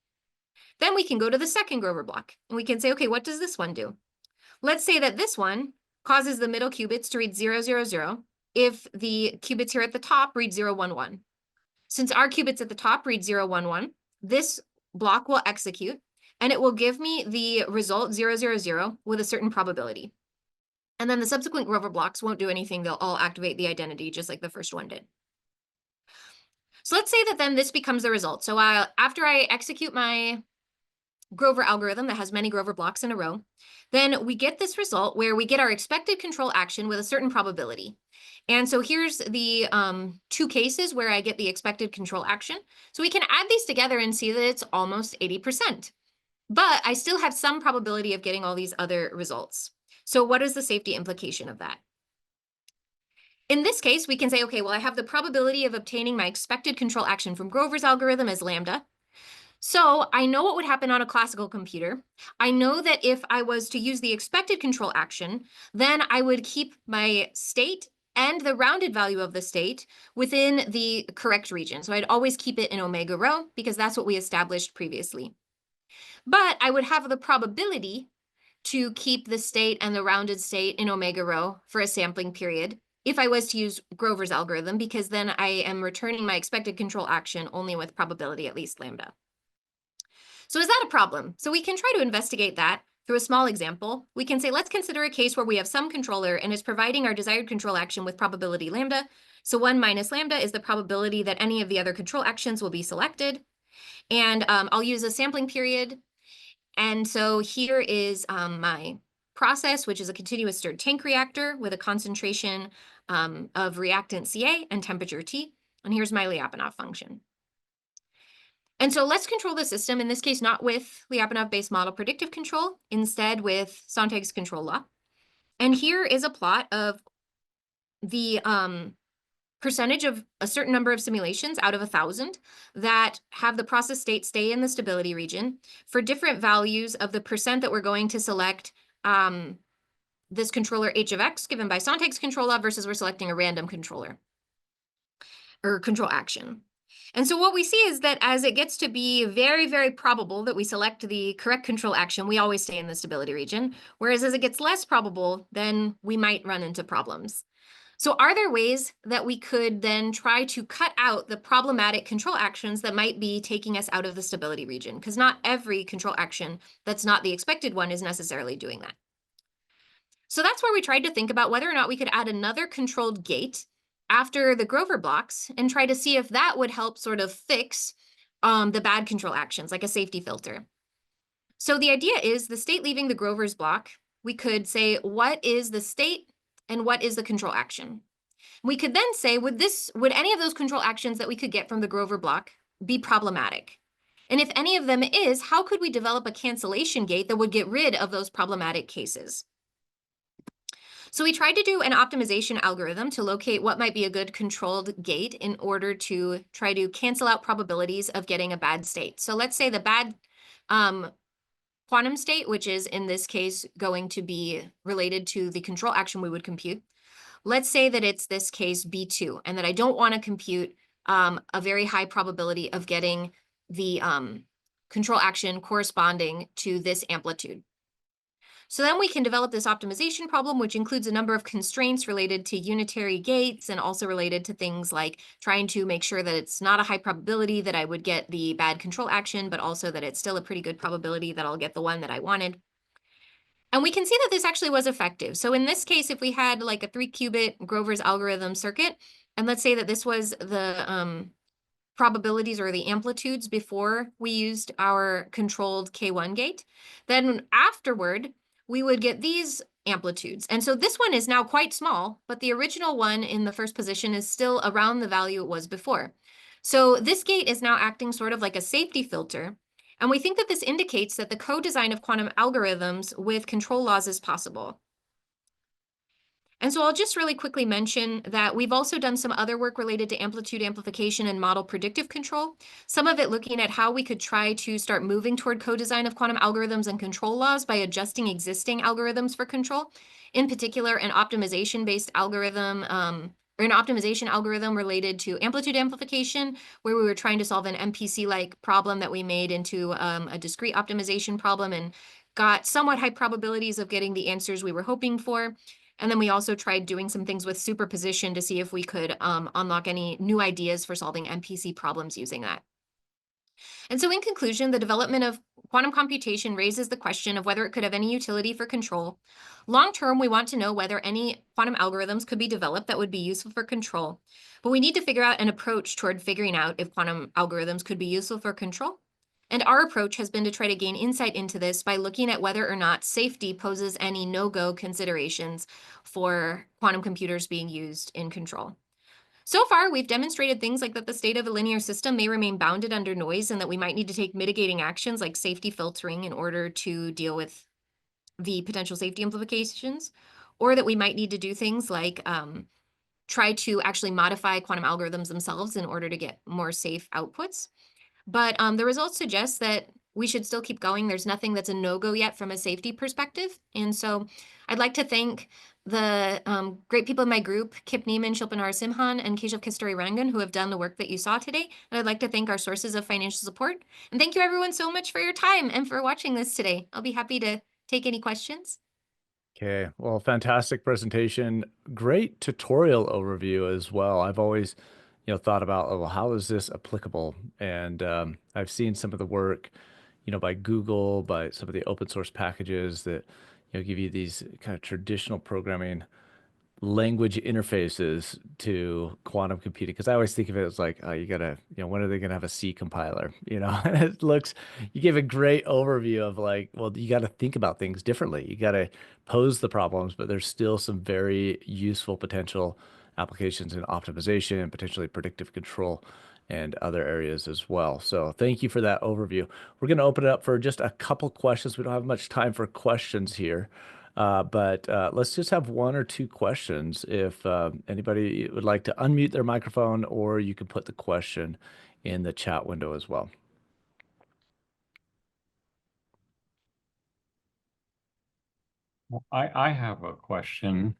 Then we can go to the second Grover block, and we can say, okay, what does this one do? Let's say that this one causes the middle qubits to read 0, 0, 0 if the qubits here at the top read 0, 1, 1. Since our qubits at the top read 0, 1, 1, this block will execute, and it will give me the result 0, 0, 0 with a certain probability. And then the subsequent Grover blocks won't do anything. They'll all activate the identity just like the first one did. So let's say that then this becomes the result. So after I execute my Grover algorithm that has many Grover blocks in a row, then we get this result where we get our expected control action with a certain probability. And so here's the two cases where I get the expected control action. So we can add these together and see that it's almost 80%. But I still have some probability of getting all these other results. So what is the safety implication of that? In this case, we can say, okay, well, I have the probability of obtaining my expected control action from Grover's algorithm as lambda. So I know what would happen on a classical computer. I know that if I was to use the expected control action, then I would keep my state and the rounded value of the state within the correct region. So I'd always keep it in omega rho because that's what we established previously. But I would have the probability to keep the state and the rounded state in omega rho for a sampling period if I was to use Grover's algorithm, because then I am returning my expected control action only with probability at least lambda. So is that a problem? So we can try to investigate that through a small example. We can say, let's consider a case where we have some controller and is providing our desired control action with probability lambda. So 1 minus lambda is the probability that any of the other control actions will be selected. And I'll use a sampling period. And so here is my process, which is a continuous stirred tank reactor with a concentration of reactant Ca and temperature T. And here's my Lyapunov function. And so let's control the system, in this case, not with Lyapunov-based model predictive control, instead with Sontag's control law. And here is a plot of the percentage of a certain number of simulations out of 1,000 that have the process state stay in the stability region for different values of the percent that we're going to select this controller h of x given by Sontag's control law versus we're selecting a random controller or control action. And so what we see is that as it gets to be very, very probable that we select the correct control action, we always stay in the stability region. Whereas as it gets less probable, then we might run into problems. So are there ways that we could then try to cut out the problematic control actions that might be taking us out of the stability region? Because not every control action that's not the expected one is necessarily doing that. So that's where we tried to think about whether or not we could add another controlled gate after the Grover blocks and try to see if that would help sort of fix the bad control actions, like a safety filter. So the idea is the state leaving the Grover's block, we could say, what is the state and what is the control action? We could then say, would any of those control actions that we could get from the Grover block be problematic? And if any of them is, how could we develop a cancellation gate that would get rid of those problematic cases? So we tried to do an optimization algorithm to locate what might be a good controlled gate in order to try to cancel out probabilities of getting a bad state. So let's say the bad quantum state, which is in this case going to be related to the control action we would compute. Let's say that it's this case B2 and that I don't want to compute a very high probability of getting the control action corresponding to this amplitude. So then we can develop this optimization problem, which includes a number of constraints related to unitary gates and also related to things like trying to make sure that it's not a high probability that I would get the bad control action, but also that it's still a pretty good probability that I'll get the one that I wanted. And we can see that this actually was effective. So in this case, if we had like a 3-qubit Grover's algorithm circuit, and let's say that this was the probabilities or the amplitudes before we used our controlled K1 gate, then afterward, we would get these amplitudes. And so this one is now quite small, but the original one in the first position is still around the value it was before. So this gate is now acting sort of like a safety filter. And we think that this indicates that the co-design of quantum algorithms with control laws is possible. And so I'll just really quickly mention that we've also done some other work related to amplitude amplification and model predictive control, some of it looking at how we could try to start moving toward co-design of quantum algorithms and control laws by adjusting existing algorithms for control, in particular an optimization-based algorithm, or an optimization algorithm related to amplitude amplification, where we were trying to solve an MPC-like problem that we made into a discrete optimization problem and got somewhat high probabilities of getting the answers we were hoping for. And then we also tried doing some things with superposition to see if we could unlock any new ideas for solving MPC problems using that. And so in conclusion, the development of quantum computation raises the question of whether it could have any utility for control. Long term, we want to know whether any quantum algorithms could be developed that would be useful for control. But we need to figure out an approach toward figuring out if quantum algorithms could be useful for control. And our approach has been to try to gain insight into this by looking at whether or not safety poses any no-go considerations for quantum computers being used in control. So far, we've demonstrated things like that the state of a linear system may remain bounded under noise and that we might need to take mitigating actions like safety filtering in order to deal with the potential safety implications, or that we might need to do things like try to actually modify quantum algorithms themselves in order to get more safe outputs. But the results suggest that we should still keep going. There's nothing that's a no-go yet from a safety perspective. And so I'd like to thank the great people in my group, Kip Neiman, Shilpa Narasimhan, and Keshav Kasturi Rangan, who have done the work that you saw today. And I'd like to thank our sources of financial support. And thank you everyone so much for your time and for watching this today. I'll be happy to take any questions. Okay, well, fantastic presentation. Great tutorial overview as well. I've always, thought about, oh, well, how is this applicable? And I've seen some of the work, by Google, by some of the open source packages that, give you these kind of traditional programming language interfaces to quantum computing, because I always think of it as like, oh, you gotta, when are they gonna have a C compiler? It looks, you gave a great overview of like, well, you got to think about things differently. You got to pose the problems, but there's still some very useful potential applications in optimization and potentially predictive control and other areas as well. So thank you for that overview. We're going to open it up for just a couple questions. We don't have much time for questions here. But let's just have one or two questions. If anybody would like to unmute their microphone, or you can put the question in the chat window as well. Well, I have a question.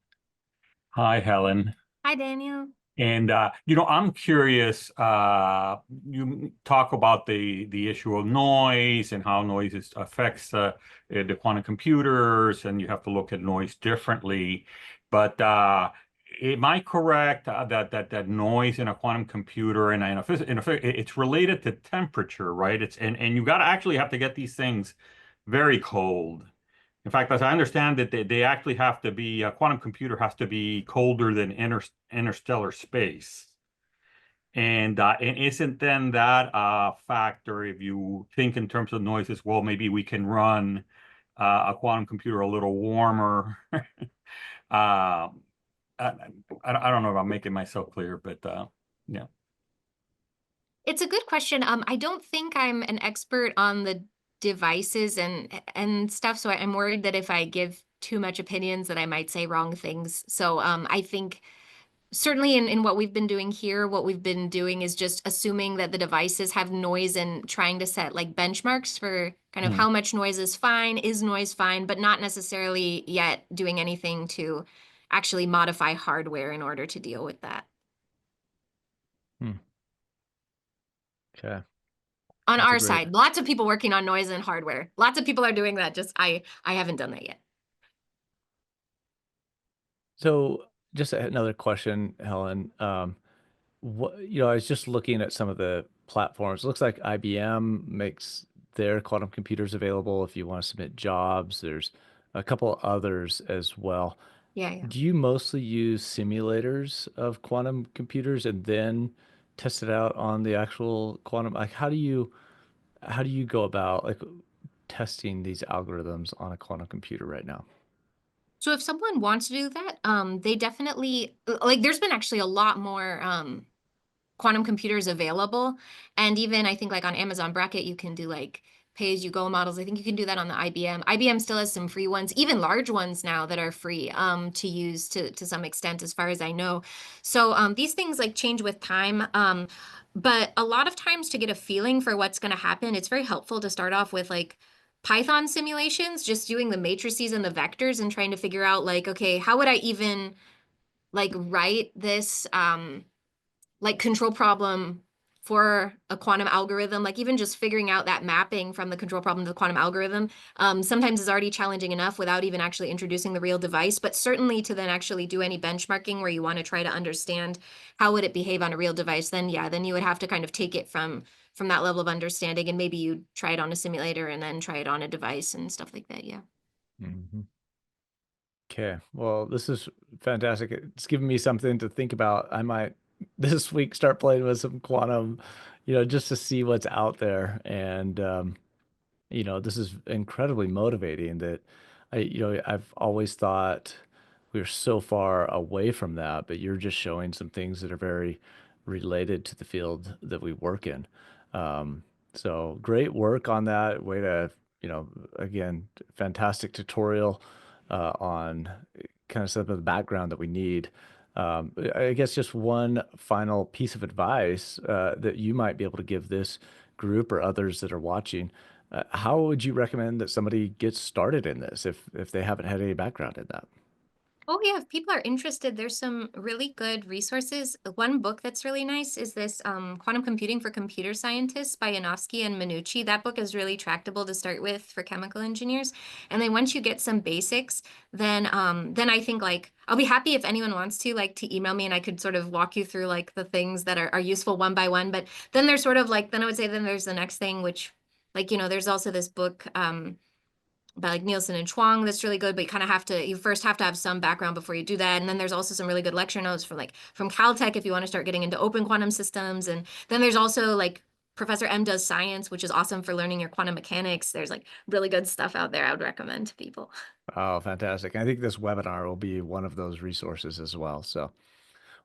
Hi, Helen. Hi, Daniel. And I'm curious. You talk about the issue of noise and how affects the quantum computers, and you have to look at noise differently. But am I correct that noise in a quantum computer and it's related to temperature, right? And you got to actually have to get these things very cold. In fact, as I understand it, they actually have to be, a quantum computer has to be colder than interstellar space. And isn't then that a factor if you think in terms of noise as well? Maybe we can run a quantum computer a little warmer. I, I don't know if I'm making myself clear, but yeah. It's a good question. I don't think I'm an expert on the devices and stuff, so I'm worried that if I give too much opinions that I might say wrong things. So I think certainly in what we've been doing here, what we've been doing is just assuming that the devices have noise and trying to set like benchmarks for kind of how much noise is noise fine, but not necessarily yet doing anything to actually modify hardware in order to deal with that. Okay. On our side, lots of people working on noise and hardware. Lots of people are doing that. Just I haven't done that yet. So just another question, Helen. I was just looking at some of the platforms. It looks like IBM makes their quantum computers available if you want to submit jobs. There's a couple others as well. Yeah, yeah. Do you mostly use simulators of quantum computers and then test it out on the actual quantum? Like, how do you go about like testing these algorithms on a quantum computer right now? So if someone wants to do that, they definitely like there's been actually a lot more quantum computers available. And even I think like on Amazon Bracket, you can do like pay as you go models. I think you can do that on the IBM. IBM still has some free ones, even large ones now that are free to use to some extent, as far as I know. So these things like change with time. But a lot of times to get a feeling for what's going to happen, it's very helpful to start off with like Python simulations, just doing the matrices and the vectors and trying to figure out like, okay, how would I even like write this like control problem for a quantum algorithm, like even just figuring out that mapping from the control problem to the quantum algorithm, sometimes is already challenging enough without even actually introducing the real device. But certainly to then actually do any benchmarking where you want to try to understand how would it behave on a real device, then yeah, then you would have to kind of take it from that level of understanding, and maybe you try it on a simulator and then try it on a device and stuff like that. Yeah. Mhm. Okay. Well, this is fantastic. It's given me something to think about. I might this week start playing with some quantum, just to see what's out there. And this is incredibly motivating that I've always thought we're so far away from that, but you're just showing some things that are very related to the field that we work in. So great work on that. Way to, again, fantastic tutorial on kind of some of the background that we need. I guess just one final piece of advice that you might be able to give this group or others that are watching. How would you recommend that somebody gets started in this if they haven't had any background in that? Oh yeah, if people are interested, there's some really good resources. One book that's really nice is this Quantum Computing for Computer Scientists by Yanofsky and Minucci. That book is really tractable to start with for chemical engineers. And then once you get some basics, then I think like I'll be happy if anyone wants to like to email me and I could sort of walk you through like the things that are useful one by one. But then there's sort of like then I would say then there's the next thing, which like, there's also this book by like Nielsen and Chuang that's really good, but you first have to have some background before you do that. And then there's also some really good lecture notes from Caltech if you want to start getting into open quantum systems. And then there's also like Professor M does science, which is awesome for learning your quantum mechanics. There's like really good stuff out there I would recommend to people. Oh, fantastic. I think this webinar will be one of those resources as well. So,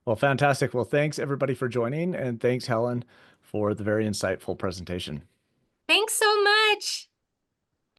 well, fantastic. Well, thanks everybody for joining, and thanks, Helen, for the very insightful presentation. Thanks so much.